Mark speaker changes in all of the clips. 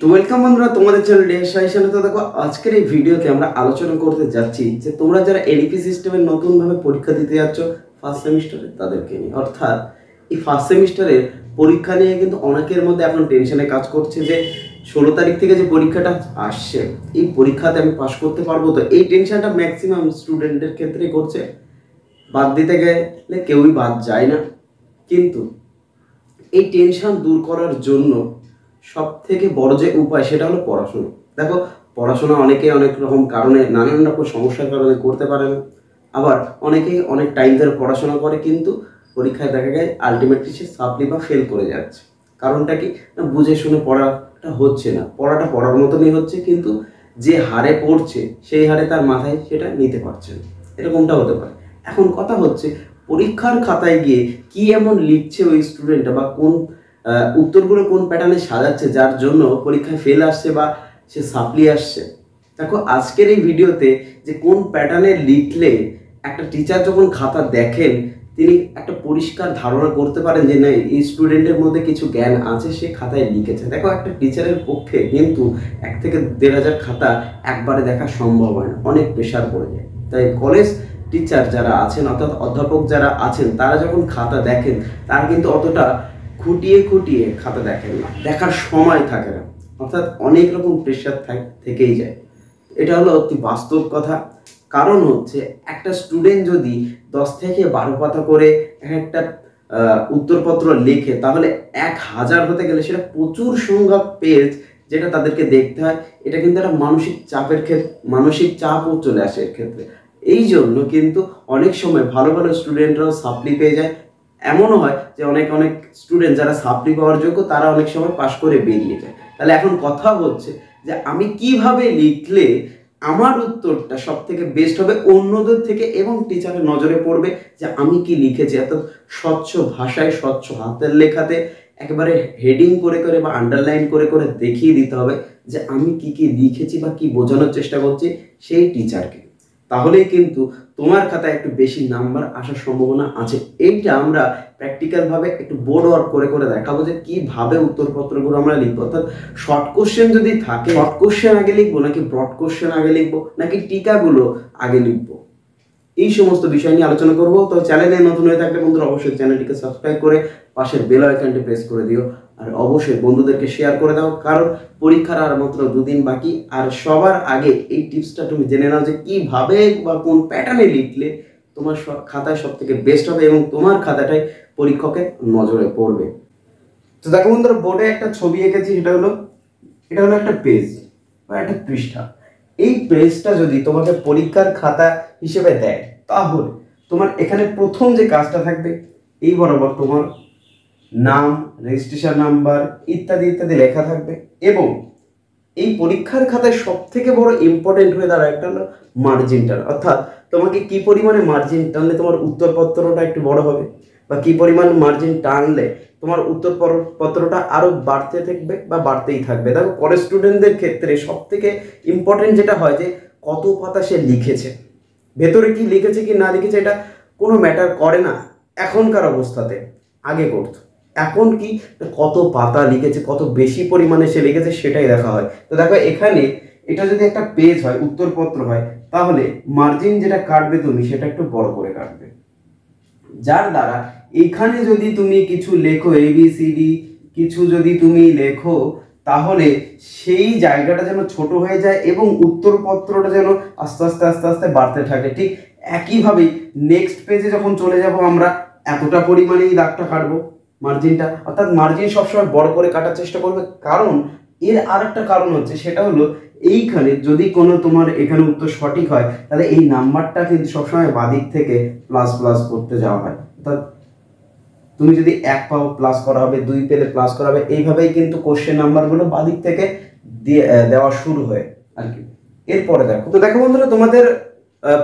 Speaker 1: তো ওয়েলকাম বন্ধুরা, তোমাদের চ্যানেল ডিএসআইশনে। তো দেখো, আজকের এই ভিডিওতে আমরা আলোচনা করতে যাচ্ছি যে তোমরা যারা এলপি সিস্টেমের নতুনভাবে পরীক্ষা দিতে যাচ্ছ ফার্স্ট সেমিস্টারে, তাদেরকে নিয়ে। অর্থাৎ এই ফার্স্ট সেমিস্টারের পরীক্ষা নিয়ে কিন্তু অনেকের মধ্যে এখন টেনশনে কাজ করছে যে 16 তারিখ থেকে যে পরীক্ষাটা আসছে, এই পরীক্ষাতে আমি পাশ করতে পারবো তো? এই টেনশনটা ম্যাক্সিমাম স্টুডেন্টের ক্ষেত্রে করছে। বাদ দিতে গেলে কেউই বাদ যায় না, কিন্তু এই টেনশন দূর করার জন্য সব থেকে বড় যে উপায় সেটা হলো পড়াশোনা। দেখো, পড়াশোনা অনেকে অনেক রকম কারণে, নানান রকম সমস্যার কারণে করতে পারে না। আবার অনেকেই অনেক টাইম ধরে পড়াশোনা করে, কিন্তু পরীক্ষায় দেখা যায় আলটিমেটলি সে সাপ্লি বা ফেল করে যাচ্ছে। কারণটা কি? না, বুঝে শুনে পড়াটা হচ্ছে না। পড়াটা পড়ার মতনই হচ্ছে, কিন্তু যে হারে পড়ছে সেই হারে তার মাথায় সেটা নিতে পারছে না। এরকমটা হতে পারে। এখন কথা হচ্ছে, পরীক্ষার খাতায় গিয়ে কি এমন লিখছে ওই স্টুডেন্টটা, বা কোন উত্তরগুলো কোন প্যাটার্নে সাজাচ্ছে যার জন্য পরীক্ষায় ফেল আসছে বা সে সাপ্লি আসছে। দেখো, আজকের এই ভিডিওতে যে কোন প্যাটার্নে লিখলে একটা টিচার যখন খাতা দেখেন তিনি একটা পরিষ্কার ধারণা করতে পারেন যে না, এই স্টুডেন্টের মধ্যে কিছু জ্ঞান আছে, সে খাতায় লিখেছে। দেখো, একটা টিচারের পক্ষে কিন্তু 1 থেকে 1,500 খাতা একবারে দেখা সম্ভব হয় না, অনেক প্রেশার পড়ে যায়। তাই কলেজ টিচার যারা আছেন, অর্থাৎ অধ্যাপক যারা আছেন, তারা যখন খাতা দেখেন তারা কিন্তু অতটা খুঁটিয়ে খুঁটিয়ে খাতা দেখেন না, দেখার সময় থাকে না, অর্থাৎ অনেক রকম প্রেশার থেকেই যায়। এটা হলো অতি বাস্তব কথা। কারণ হচ্ছে, একটা স্টুডেন্ট যদি 10 থেকে 12 পাতা করে একটা উত্তরপত্র লেখে, তাহলে 1000 হতে গেলে সেটা প্রচুর সংখ্যা পেজ যেটা তাদেরকে দেখতে হয়। এটা কিন্তু একটা মানসিক চাপের মানসিক চাপও চলে আসে এর ক্ষেত্রে। এই জন্য কিন্তু অনেক সময় ভালো ভালো স্টুডেন্টরাও সাপ্লি পেয়ে যায়। এমনও হয় যে অনেক অনেক স্টুডেন্ট যারা সাপ্লি পাওয়ার যোগ্য তারা অনেক সময় পাশ করে বেরিয়ে যায়। তাহলে এখন কথা হচ্ছে যে আমি কিভাবে লিখলে আমার উত্তরটা সব থেকে বেস্ট হবে অন্যদের থেকে, এবং টিচারের নজরে পড়বে যে আমি কি লিখেছি। অর্থাৎ স্বচ্ছ ভাষায়, স্বচ্ছ হাতের লেখাতে একেবারে হেডিং করে করে বা আন্ডারলাইন করে করে দেখিয়ে দিতে হবে যে আমি কি কি লিখেছি বা কি বোঝানোর চেষ্টা করছি সেই টিচারকে। তাহলেই কিন্তু তোমার খাতায় একটু বেশি নাম্বার আসার সম্ভাবনা আছে। এইটা আমরা প্র্যাকটিক্যালভাবে একটু বোর্ড ওয়ার্ক করে করে দেখাবো যে কীভাবে উত্তরপত্রগুলো আমরা লিখবো। অর্থাৎ শর্ট কোশ্চেন যদি থাকে, শর্ট কোশ্চেন আগে লিখবো নাকি ব্রড কোশ্চেন আগে লিখবো নাকি টিকাগুলো আগে লিখবো, এই সমস্ত বিষয় নিয়ে আলোচনা করবো। তো চ্যানেলে নতুন হয়ে থাকলে বন্ধুরা অবশ্যই চ্যানেলটিকে সাবস্ক্রাইব করে পাশের বেল আইকনটি প্রেস করে দিও, আর অবশ্যই বন্ধুদেরকে শেয়ার করে দাও। কারণ পরীক্ষার আর মাত্র 2 দিন বাকি। আর সবার আগে এই টিপসটা তুমি জেনে নাও যে কিভাবে বা কোন প্যাটার্নে লিখলে তোমার খাতায় সব থেকে বেস্ট হবে এবং তোমার খাতাটাই পরীক্ষকের নজরে পড়বে। তো দেখো বন্ধুরা, বোর্ডে একটা ছবি এঁকেছি। এটা হলো একটা পেজ বা একটা পৃষ্ঠা। এই পেজটা যদি তোমাকে পরীক্ষার খাতা হিসেবে দেয়, তাহলে তোমার এখানে প্রথম যে কাজটা থাকবে, এই বরাবর তোমার নাম, রেজিস্ট্রেশন নাম্বার ইত্যাদি ইত্যাদি লেখা থাকবে। এবং এই পরীক্ষার খাতায় সব থেকে বড় ইম্পর্টেন্ট হয়ে দাঁড়ায় একটা হলো মার্জিন টান। অর্থাৎ তোমাকে কি পরিমাণে মার্জিন টানলে তোমার উত্তরপত্রটা একটু বড় হবে, বা কি পরিমাণ মার্জিন টানলে তোমার উত্তরপত্রটা আরও বাড়তে থাকবে বা বাড়তেই থাকবে। দেখো, কলেজ স্টুডেন্টদের ক্ষেত্রে সব থেকে ইম্পর্টেন্ট যেটা হয় যে কত পাতা সে লিখেছে, ভেতরে কি লিখেছে কি না লিখেছে এটা কোনো ম্যাটার করে না এখনকার অবস্থাতে। আগে করতো, এখন কি কত পাতা লিখেছে, কত বেশি পরিমাণে সে লিখেছে সেটাই দেখা হয়। তো দেখো, এখানে এটা যদি একটা পেজ হয়, উত্তরপত্র হয়, তাহলে মার্জিন যেটা কাটবে তুমি সেটা একটু বড় করে কাটবে, যার দ্বারা এখানে যদি তুমি কিছু লেখো ABCD কিছু যদি তুমি লেখো, তাহলে সেই জায়গাটা যেন ছোট হয়ে যায় এবং উত্তরপত্রটা যেন আস্তে আস্তে আস্তে আস্তে বাড়তে থাকে। ঠিক একইভাবেই নেক্সট পেজে যখন চলে যাব আমরা এতটা পরিমাণেই দাগটা কাটবো মার্জিনটা। অর্থাৎ মার্জিন সবসময় বড় করে কাটার চেষ্টা করবে। কারণ এর আরেকটা কারণ হচ্ছে, সেটা হলো এইখানে যদি কোনো তোমার এখানে উত্তর সঠিক হয়, তাহলে এই নাম্বারটা কিন্তু সবসময় বাদিক থেকে প্লাস প্লাস করতে যাওয়া হয়। অর্থাৎ তুমি যদি 1 পাও প্লাস করা হবে, 2 পেলে প্লাস করা হবে, এইভাবেই কিন্তু কোশ্চেন নাম্বারগুলো বাদিক থেকে দেওয়া শুরু হয় আর কি। এরপরে দেখো, তো দেখো বন্ধুরা, তোমাদের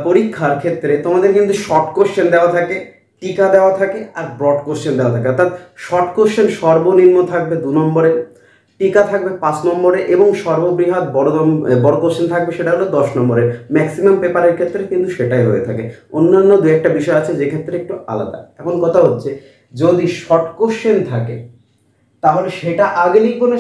Speaker 1: পরীক্ষার ক্ষেত্রে তোমাদের কিন্তু শর্ট কোশ্চেন দেওয়া থাকে, টিকা দেওয়া থাকে, আর ব্রড কোশ্চেন দেওয়া থাকে। অর্থাৎ শর্ট কোশ্চেন সর্বনিম্ন থাকবে 2 নম্বরে, টিকা থাকবে 5 নম্বরে, এবং সর্ববৃহৎ বড় কোশ্চেন থাকবে সেটা হলো 10 নম্বরে। ম্যাক্সিমাম পেপারের ক্ষেত্রে কিন্তু সেটাই হয়ে থাকে। অন্যান্য 2-1টা বিষয় আছে যে ক্ষেত্রে একটু আলাদা। এখন কথা হচ্ছে, যদি শর্ট কোশ্চেন থাকে তাহলে সেটা আগে লিখবো না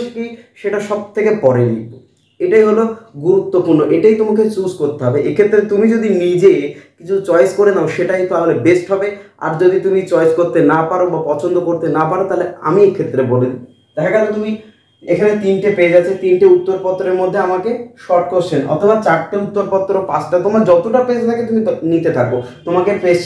Speaker 1: সেটা সব থেকে পরে লিখবো। এটাই হলো গুরুত্বপূর্ণ, এটাই তোমাকে চুজ করতে হবে। এক্ষেত্রে তুমি যদি নিজে কিছু চয়েস করে নাও সেটাই তাহলে বেস্ট হবে। আর যদি তুমি চয়েস করতে না পারো বা পছন্দ করতে না পারো, তাহলে আমি এক্ষেত্রে বলে দিই, দেখা গেল তুমি এখানে 3টে পেজ আছে, 3টে উত্তরপত্রের মধ্যে আমাকে শর্ট কোশ্চেন অথবা 4টে উত্তরপত্র, 5টা, তোমার যতটা পেজ থাকে তুমি নিতে থাকো, তোমাকে পেজ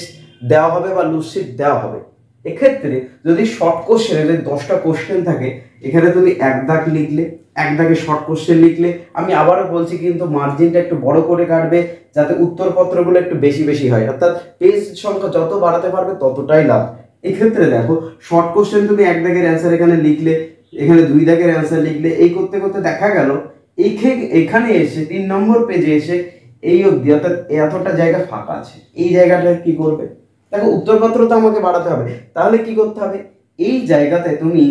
Speaker 1: দেওয়া হবে বা লুজশিট দেওয়া হবে। এক্ষেত্রে যদি শর্ট কোশ্চেনে যদি 10টা কোশ্চেন থাকে, এখানে তুমি 1 দাগ লিখলে, 1 দাগে শর্ট কোশ্চেন লিখলে, আমি আবারও বলছি কিন্তু মার্জিনটা একটু বড় করে কাটবে যাতে উত্তরপত্রগুলো একটু বেশি বেশি হয়, অর্থাৎ পেজ সংখ্যা যত বাড়াতে পারবে ততটাই লাভ। এক্ষেত্রে দেখো শর্ট কোশ্চেন তুমি 1 দাগের অ্যান্সার এখানে লিখলে, এখানে 2 দাগের অ্যান্সার লিখলে, এই করতে করতে দেখা গেল এখানে এসে 3 নম্বর পেজে এসে এই অবধি অর্থাৎ এতটা জায়গা ফাঁকা আছে, এই জায়গাটা কি করবে? দেখো উত্তরপত্র তো আমাকে বাড়াতে হবে, তাহলে কি করতে হবে? এই জায়গাতে তুমি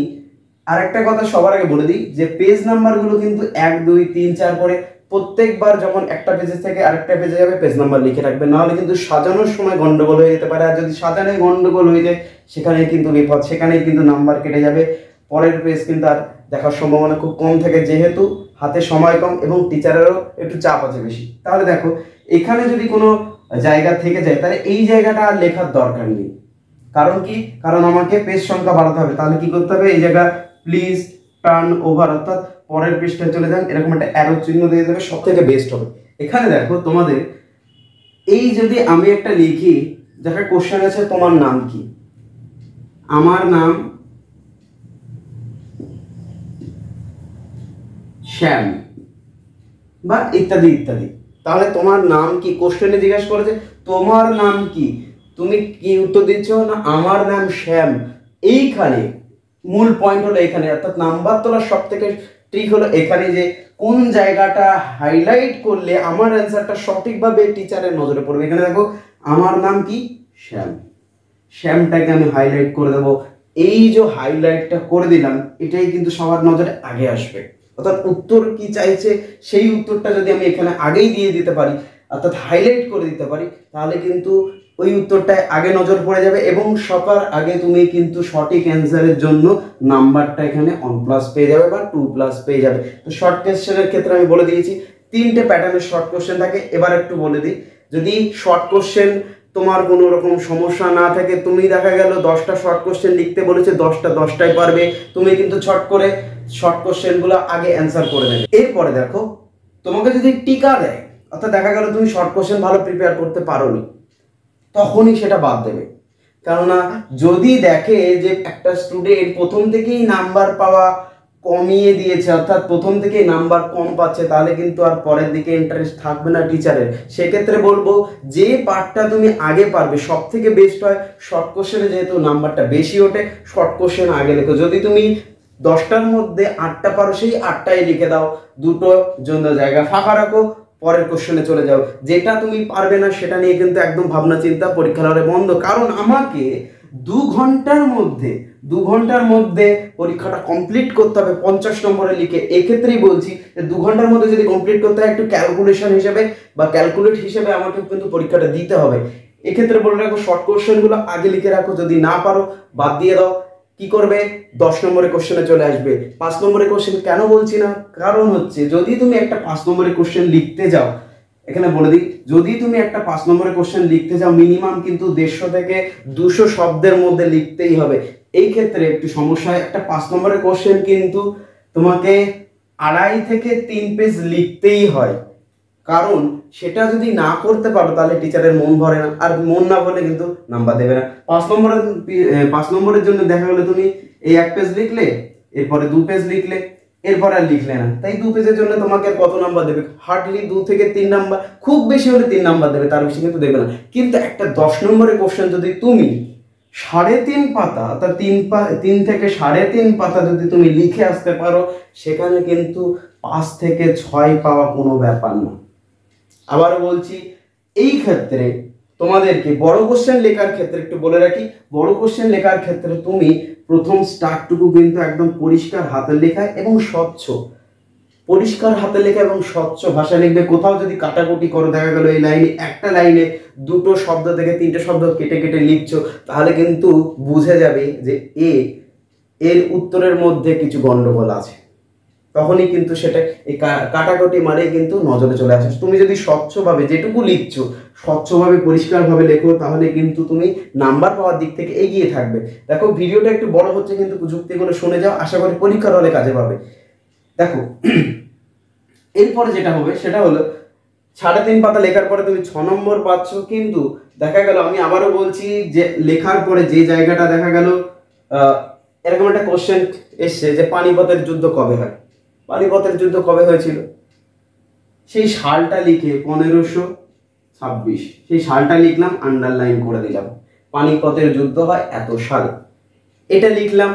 Speaker 1: আরেকটা কথা সবার আগে বলে দিই যে পেজ নাম্বারগুলো কিন্তু 1 2 3 4 করে প্রত্যেকবার যখন একটা পেজে থেকে আরেকটা পেজে যাবে পেজ নাম্বার লিখে রাখবে, নাহলে কিন্তু সাজানোর সময় গন্ডগোল হয়ে যেতে পারে। আর যদি সাজানোয় গন্ডগোল হয়ে যায় সেখানেই কিন্তু বিপদ, সেখানেই কিন্তু নাম্বার কেটে যাবে, পরের পেজ কিন্তু আর দেখার সম্ভাবনা খুব কম থাকে, যেহেতু হাতে সময় কম এবং টিচারেরও একটু চাপ আছে বেশি। তাহলে দেখো এখানে যদি কোনো জায়গা থেকে যায় তাহলে এই জায়গাটা আর লেখার দরকার নেই। কারণ কি? কারণ আমাকে পেজ সংখ্যা বাড়াতে হবে। তাহলে কি করতে হবে? এই জায়গা প্লিজ টার্ন ওভার অর্থাৎ পরের পৃষ্ঠায় চলে যান, এরকম একটা অ্যারো চিহ্ন দিয়ে দেবে, সব থেকে বেস্ট হবে। এখানে দেখো তোমাদের এই যদি আমি একটা লিখি, যাকে কোশ্চেন আছে তোমার নাম কি, আমার নাম শ্যাম বা ইত্যাদি ইত্যাদি, তাহলে তোমার নাম কি? কোশ্চেনে জিজ্ঞাসা করেছে তোমার নাম কি, তুমি কি উত্তর দিচ্ছ না আমার নাম শ্যাম। এইখানে মূল পয়েন্ট হলো এখানে, অর্থাৎ নাম্বার তোলার সব থেকে ট্রিক হলো এখানে যে কোন জায়গাটা হাইলাইট করলে আমার অ্যান্সারটা সঠিকভাবে টিচারের নজরে পড়বে। এখানে দেখো আমার নাম কি শ্যাম, শ্যামটাকে আমি হাইলাইট করে দেবো। এই যে হাইলাইটটা করে দিলাম এটাই কিন্তু সবার নজরে আগে আসবে, অর্থাৎ উত্তর কি চাইছে সেই উত্তরটা যদি আমি এখানে আগেই দিয়ে দিতে পারি অর্থাৎ হাইলাইট করে দিতে পারি, তাহলে কিন্তু ওই উত্তরটায় আগে নজর পড়ে যাবে এবং সবার আগে তুমি কিন্তু সঠিক অ্যান্সারের জন্য নাম্বারটা এখানে 1+ পেয়ে যাবে বা 2+ পেয়ে যাবে। তো শর্ট কোশ্চেনের ক্ষেত্রে আমি বলে দিয়েছি 3টে প্যাটার্নের শর্ট কোশ্চেন থাকে। এবার একটু বলে দিই, যদি শর্ট কোশ্চেন তোমার কোনো রকম সমস্যা না থাকে, তুমি দেখা গেল 10টা শর্ট কোশ্চেন লিখতে বলেছে, 10টাই পারবে, তুমি কিন্তু ছট করে শর্ট কোশ্চেনগুলো আগে অ্যান্সার করে নেবে। এরপরে দেখো তোমাকে যদি টিকা দেয়, অর্থাৎ দেখা গেল তুমি শর্ট কোশ্চেন ভালো প্রিপেয়ার করতে পারোনি, তখনই সেটা বাদ দেবে। কেননা যদি দেখে যে একটা স্টুডেন্ট প্রথম থেকেই নাম্বার পাওয়া কমিয়ে দিয়েছে অর্থাৎ প্রথম থেকেই নাম্বার কম পাচ্ছে, তাহলে কিন্তু আর পরের দিকে ইন্টারেস্ট থাকবে না টিচারের। সেক্ষেত্রে বলবো যে পার্টটা তুমি আগে পারবে সব থেকে বেস্ট হয় শর্ট কোশ্চেনে, যেহেতু নাম্বারটা বেশি ওঠে শর্ট কোশ্চেন আগে লেখো। যদি তুমি 10টার মধ্যে 8টা পারো সেই 8টাই লিখে দাও, 2টো জন্য জায়গা ফাঁকা রাখো, পরের কোশ্চেনে চলে যাও। যেটা তুমি পারবে না সেটা নিয়ে কিন্তু একদম ভাবনা চিন্তা পরীক্ষার হলে বন্ধ, কারণ আমাকে 2 ঘন্টার মধ্যে পরীক্ষাটা কমপ্লিট করতে হবে 50 নম্বরে লিখে। এক্ষেত্রেই বলছি যে 2 ঘন্টার মধ্যে যদি কমপ্লিট করতে হয় একটু ক্যালকুলেশন হিসেবে বা ক্যালকুলেট হিসেবে আমাকে কিন্তু পরীক্ষাটা দিতে হবে। এক্ষেত্রে বলে রাখো শর্ট কোশ্চেনগুলো আগে লিখে রাখো, যদি না পারো বাদ দিয়ে দাও। কি করবে? 10 নম্বরের কোশ্চেনে চলে আসবে। 5 নম্বরের কোশ্চেন কেন বলছি না, কারণ হচ্ছে যদি তুমি একটা 5 নম্বরের কোশ্চেন লিখতে যাও, এখানে বলে দিই যদি তুমি একটা 5 নম্বরের কোশ্চেন লিখতে যাও মিনিমাম কিন্তু 150 থেকে 200 শব্দের মধ্যে লিখতেই হবে। এই ক্ষেত্রে একটু সমস্যা হয়, একটা 5 নম্বরের কোশ্চেন কিন্তু তোমাকে 2.5 থেকে 3 পেজ লিখতেই হয়, কারণ সেটা যদি না করতে পারো তাহলে টিচারের মন ভরে না, আর মন না ভরলে কিন্তু নাম্বার দেবে না। 5 নম্বরের জন্য দেখা গেলো তুমি এই 1 পেজ লিখলে, এরপরে 2 পেজ লিখলে, এরপর আর লিখলে না, তাই 2 পেজের জন্য তোমাকে কত নাম্বার দেবে? হার্ডলি 2 থেকে 3 নাম্বার, খুব বেশি হলে 3 নাম্বার দেবে, তার বেশি কিন্তু দেবে না। কিন্তু একটা 10 নম্বরের কোশ্চেন যদি তুমি 3.5 পাতা অর্থাৎ 3 থেকে 3.5 পাতা যদি তুমি লিখে আসতে পারো, সেখানে কিন্তু 5 থেকে 6 পাওয়া কোনো ব্যাপার না। আবারও বলছি, এই ক্ষেত্রে তোমাদেরকে বড় কোশ্চেন লেখার ক্ষেত্রে একটু বলে রাখি, বড় কোশ্চেন লেখার ক্ষেত্রে তুমি প্রথম স্টার্টটুকু কিন্তু একদম পরিষ্কার হাতের লেখা এবং স্বচ্ছ, পরিষ্কার হাতে লেখা এবং স্বচ্ছ ভাষা লিখবে। কোথাও যদি কাটাকুটি করো, দেখা গেল এই লাইনে একটা লাইনে 2টো শব্দ থেকে 3টে শব্দ কেটে কেটে লিখছো, তাহলে কিন্তু বুঝে যাবে যে এ এর উত্তরের মধ্যে কিছু গন্ডগোল আছে, তখনই কিন্তু সেটা এই কাটাকাটি মারে কিন্তু নজরে চলে আসে। তুমি যদি স্বচ্ছভাবে যেটুকু লিখছো স্বচ্ছভাবে পরিষ্কারভাবে লেখো, তাহলে কিন্তু তুমি নাম্বার পাওয়ার দিক থেকে এগিয়ে থাকবে। দেখো ভিডিওটা একটু বড় হচ্ছে, কিন্তু যুক্তিগুলো শুনে যাও, আশা করি পরীক্ষার হলে কাজে পাবে। দেখো এরপরে যেটা হবে সেটা হলো 3.5 পাতা লেখার পরে তুমি 6 নম্বর পাচ্ছ, কিন্তু দেখা গেল, আমি আবারও বলছি, যে লেখার পরে যে জায়গাটা দেখা গেল এরকম একটা কোশ্চেন এসছে যে পানিপথের যুদ্ধ কবে হয়। পানিপথের যুদ্ধ কবে হয়েছিল, সেই সালটা লিখে 1526, সেই সালটা লিখলাম, আন্ডারলাইন করে দিলাম, পানিপথের যুদ্ধ হয় এত সাল, এটা লিখলাম।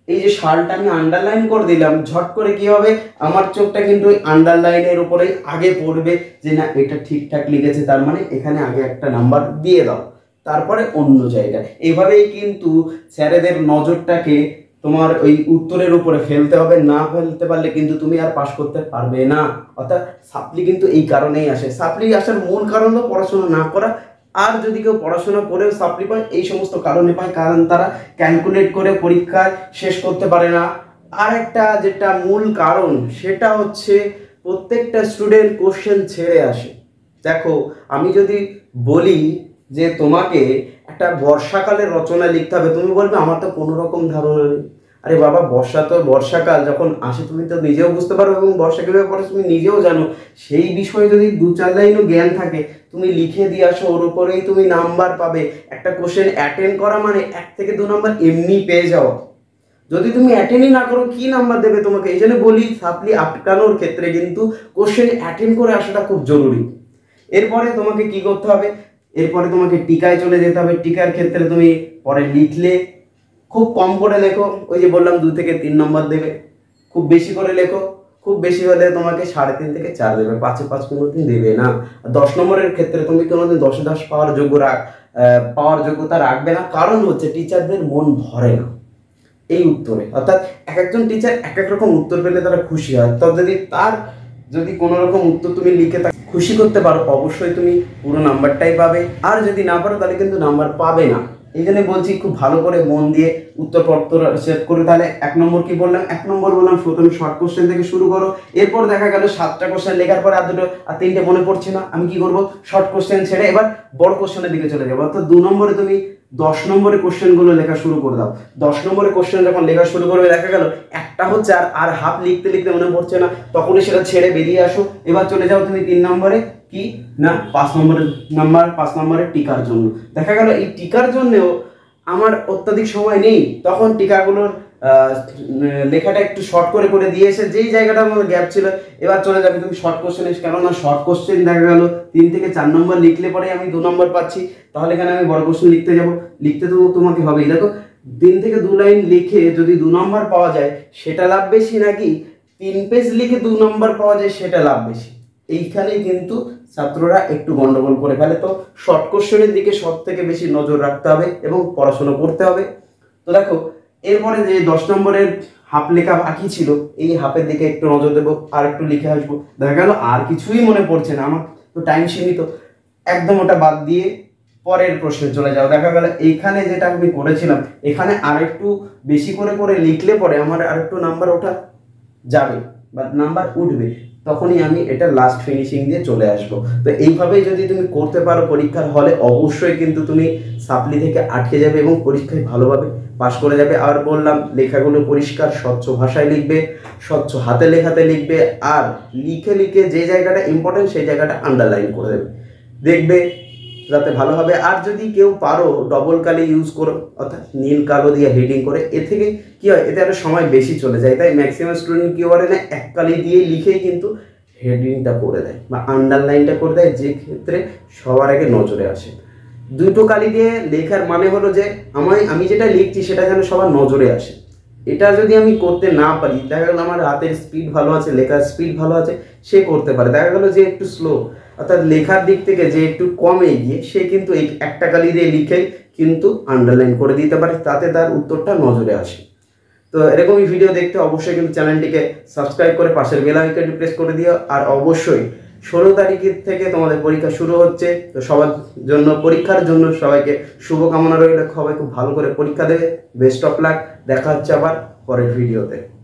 Speaker 1: এই যে সালটা আমি আন্ডারলাইন করে দিলাম, ঝট করে কি হবে, আমার চোখটা কিন্তু ওই আন্ডারলাইনের উপরেই আগে পড়বে, যে না এটা ঠিকঠাক লিখেছে, তার মানে এখানে আগে একটা নাম্বার দিয়ে দাও, তারপরে অন্য জায়গায়। এইভাবেই কিন্তু স্যারেদের নজরটাকে তোমার ওই উত্তরের উপরে ফেলতে হবে, না ফেলতে পারলে কিন্তু তুমি আর পাস করতে পারবে না। অর্থাৎ সাপ্লি কিন্তু এই কারণেই আসে। সাপ্লি আসার মূল কারণ হলো পড়াশোনা না করা, আর যদি কেউ পড়াশোনা করেও সাপ্লি পায় এই সমস্ত কারণে পায়, কারণ তারা ক্যালকুলেট করে পরীক্ষায় শেষ করতে পারে না। আর একটা যেটা মূল কারণ সেটা হচ্ছে প্রত্যেকটা স্টুডেন্ট কোশ্চেন ছেড়ে আসে। দেখো আমি যদি বলি যে তোমাকে একটা বর্ষাকালের রচনা লিখতে হবে, তুমি বলবে আমার তো কোনো রকম ধারণা নেই। আরে বাবা, বর্ষাকাল যখন আসে তুমি তো নিজেও বুঝতে পারো, এবং বর্ষা কীভাবে পড়ে তুমি নিজেও জানো। সেই বিষয়ে যদি 2-4 লাইনও জ্ঞান থাকে, তুমি লিখে দিয়ে আসো, ওর উপরেই তুমি নাম্বার পাবে। একটা কোশ্চেন অ্যাটেন্ড করা মানে 1 থেকে 2 নাম্বার এমনি পেয়ে যাও। যদি তুমি অ্যাটেন্ডই না করো কি নাম্বার দেবে তোমাকে? এই জন্য বলি সাপ্লি আটকানোর ক্ষেত্রে কিন্তু কোশ্চেন অ্যাটেন্ড করে আসাটা খুব জরুরি। এরপরে তোমাকে কি করতে হবে, এরপরে তোমাকে টিকায় চলে যেতে হবে। টিকার ক্ষেত্রে তুমি পরে লিখলে খুব কম করে লেখো, ওই যে বললাম 2 থেকে 3 নম্বর দেবে। খুব বেশি করে লেখো, খুব বেশি হলে তোমাকে 3.5 থেকে 4 দেবে, 5-এ 5 কোনোদিন দেবে না। 10 নম্বরের ক্ষেত্রে তুমি কোনোদিন 10-এ 10 পাওয়ার যোগ্যতা রাখবে না, কারণ হচ্ছে টিচারদের মন ভরে না এই উত্তরে। অর্থাৎ এক একজন টিচার এক এক রকম উত্তর পেলে তারা খুশি হয়। তো যদি কোনো রকম উত্তর তুমি লিখে তাকে খুশি করতে পারো, অবশ্যই তুমি পুরো নাম্বারটাই পাবে। আর যদি না পারো তাহলে কিন্তু নাম্বার পাবে না। এই জন্য বলছি খুব ভালো করে মন দিয়ে উত্তরপত্র সেট করে। তাহলে 1 নম্বর কি বললাম, 1 নম্বর বললাম প্রথমে শর্ট কোশ্চেন থেকে শুরু করো। এরপর দেখা গেল 7টা কোশ্চেন লেখার পরে আর 3টে মনে পড়ছে না, আমি কি করব, শর্ট কোশ্চেন ছেড়ে এবার বড় কোশ্চেনের দিকে চলে যাবো। অর্থাৎ 2 নম্বরে তুমি 10 নম্বরের কোশ্চেনগুলো লেখা শুরু করে দাও। 10 নম্বরের কোশ্চেন যখন লেখা শুরু করবে, দেখা গেল একটা হচ্ছে আর হাফ লিখতে লিখতে মনে পড়ছে না, তখনই সেটা ছেড়ে বেরিয়ে আসো। এবার চলে যাও তুমি 3 নম্বরে, কি না 5 নম্বরের টিকার জন্য। দেখা গেল এই টিকার জন্যও আমার অত্যাধিক সময় নেই, তখন টিকাগুলোর লেখাটা একটু শর্ট করে দিয়ে এসে যেই জায়গাটা আমার গ্যাপ ছিল, এবার চলে যাবে তুমি শর্ট কোশ্চেনে। কেননা শর্ট কোশ্চেন দেখা গেল 3 থেকে 4 নম্বর লিখলে পরে আমি 2 নম্বর পাচ্ছি, তাহলে এখানে আমি বড় কোশ্চেন লিখতে তো তোমাকে হবেই। দেখো 3 থেকে 2 লাইন লিখে যদি 2 নম্বর পাওয়া যায় সেটা লাভ বেশি, নাকি 3 পেজ লিখে 2 নম্বর পাওয়া যায় সেটা লাভ বেশি? এইখানে কিন্তু ছাত্ররা একটু গন্ডগোল করে ফেলে। তো শর্ট কোশ্চেনের দিকে সব থেকে বেশি নজর রাখতে হবে এবং পড়াশোনা করতে হবে। তো দেখো এরপরে যে 10 নম্বরের হাফ লেখা বাকি ছিল, এই হাফের দিকে একটু নজর দেবো, আর একটু লিখে আসবো। দেখা গেল আর কিছুই মনে পড়ছে না, আমার তো টাইম সীমিত, একদম ওটা বাদ দিয়ে পরের প্রশ্নে চলে যাও। দেখা গেল এইখানে যেটা আমি করেছিলাম, এখানে আরেকটু বেশি করে লিখলে পরে আমার আরেকটু নাম্বার ওঠা যাবে বা নাম্বার উঠবে, তখনই আমি এটা লাস্ট ফিনিশিং দিয়ে চলে আসব। তো এইভাবেই যদি তুমি করতে পারো পরীক্ষার হলে, অবশ্যই কিন্তু তুমি সাপ্লি থেকে আটকে যাবে এবং পরীক্ষায় ভালোভাবে পাস করে যাবে। আর বললাম লেখাগুলো পরিষ্কার স্বচ্ছ ভাষায় লিখবে, স্বচ্ছ হাতে লেখাতে লিখবে, আর লিখে যে জায়গাটা ইম্পর্টেন্ট সেই জায়গাটা আন্ডারলাইন করে দেবে, দেখবে যাতে ভালো হবে। আর যদি কেউ পারো ডবল কালি ইউজ করো, অর্থাৎ নীল কালো দিয়ে হেডিং করে, এ থেকে কি হয়, এতে আরো সময় বেশি চলে যায়। তাই ম্যাক্সিমাম স্টুডেন্ট কি করে না, 1 কালি দিয়ে লিখেই কিন্তু হেডিংটা করে দেয় বা আন্ডারলাইনটা করে দেয়, যে ক্ষেত্রে সবার আগে নজরে আসে। 2টো কালি দিয়ে লেখার মানে হলো যে আমি যেটা লিখছি সেটা যেন সবার নজরে আসে। এটা যদি আমি করতে না পারি, দেখা গেল আমার হাতের স্পিড ভালো আছে, লেখার স্পিড ভালো আছে, সে করতে পারে। দেখা গেল যে একটু স্লো, অর্থাৎ লেখার দিক থেকে যে একটু কম এগিয়ে, সে কিন্তু এই 1টা কালি দিয়ে লিখে কিন্তু আন্ডারলাইন করে দিতে পারে, তাতে তার উত্তরটা নজরে আসে। তো এরকমই ভিডিও দেখতে অবশ্যই কিন্তু চ্যানেলটিকে সাবস্ক্রাইব করে পাশের বেল আইকনটি প্রেস করে দিও। আর অবশ্যই 16 তারিখের থেকে তোমাদের পরীক্ষা শুরু হচ্ছে। তো সবার জন্য, পরীক্ষার জন্য সবাইকে শুভকামনা রইল। সবাই খুব ভালো করে পরীক্ষা দেবে। Best of luck. দেখা হচ্ছে আবার পরের ভিডিওতে।